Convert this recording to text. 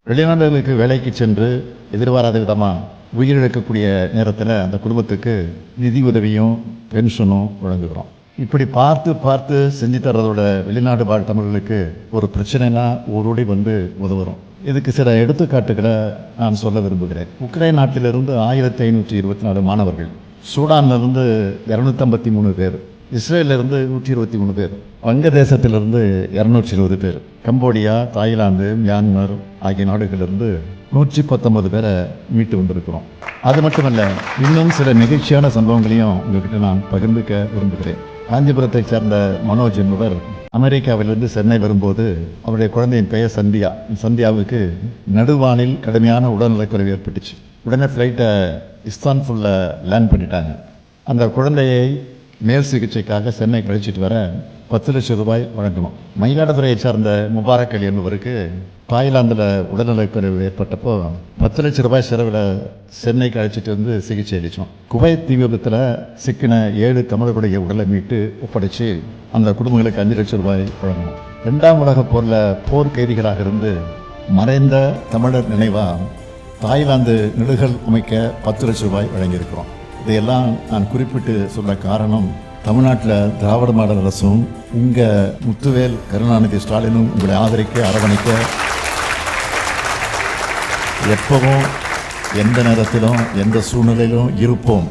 வெளிநாடுகளுக்கு வேலைக்கு சென்று எதிர்பாராத விதமாக உயிரிழக்கக்கூடிய நேரத்தில் அந்த குடும்பத்துக்கு நிதி உதவியும் பென்ஷனும் வழங்குகிறோம். இப்படி பார்த்து பார்த்து செஞ்சு தர்றதோட வெளிநாடு வாழ் தமிழர்களுக்கு ஒரு பிரச்சனைனா ஓடோடி வந்து உதவுறோம். இதுக்கு சில எடுத்துக்காட்டுகளை நான் சொல்ல விரும்புகிறேன். உக்ரைன் நாட்டிலிருந்து 1524 மாணவர்கள், சூடானிலிருந்து 253 பேர், இஸ்ரேலிருந்து 123 பேர், வங்கதேசத்திலிருந்து 220 பேர், கம்போடியா, தாய்லாந்து, மியான்மர் ஆகிய நாடுகளிலிருந்து 119 பேரை மீட்டு வந்திருக்கிறோம். அது மட்டுமல்ல, இன்னும் சில நெகிழ்ச்சியான சம்பவங்களையும் உங்ககிட்ட நான் பகிர்ந்துக்க விரும்புகிறேன். காஞ்சிபுரத்தை சேர்ந்த மனோஜ் என்பவர் அமெரிக்காவிலிருந்து சென்னை வரும்போது அவருடைய குழந்தையின் பெயர் சந்தியா. சந்தியாவுக்கு நடுவானில் கடுமையான உடல்நலக்குறைவு ஏற்பட்டுச்சு. உடனே ஃப்ளைட்டை இஸ்தான்புல்ல லேண்ட் பண்ணிட்டாங்க. அந்த குழந்தையை மேல் சிகிச்சைக்காக சென்னை கழிச்சிட்டு வர 10 லட்சம் ரூபாய் வழங்கணும். மயிலாடுதுறையை சார்ந்த முபாரக் அலி என்பவருக்கு தாய்லாந்தில் உடல்நலக்குறைவு ஏற்பட்டப்போ 10 லட்சம் ரூபாய் செலவில் சென்னைக்கு அழைச்சிட்டு வந்து சிகிச்சை அளித்தோம். குவைத் தீ விபத்தில் சிக்கின 7 தமிழர்களுடைய உடலை மீட்டு ஒப்படைச்சு அந்த குடும்பங்களுக்கு 5 லட்சம் ரூபாய் வழங்கணும். 2ஆம் உலகப் போரில் போர் கைதிகளாக இருந்து மறைந்த தமிழர் நினைவாக தாய்லாந்து நிடுகள் அமைக்க 10 லட்சம் ரூபாய் வழங்கியிருக்கிறோம். இதையெல்லாம் நான் குறிப்பிட்டு சொல்ல காரணம், தமிழ்நாட்டில் திராவிட மாடல் அரசும் உங்கள் முத்துவேல் கருணாநிதி ஸ்டாலினும் உங்களை ஆதரிக்க அரவணைக்க எப்பவும் எந்த நேரத்திலும் எந்த சூழ்நிலையிலும் இருப்போம்.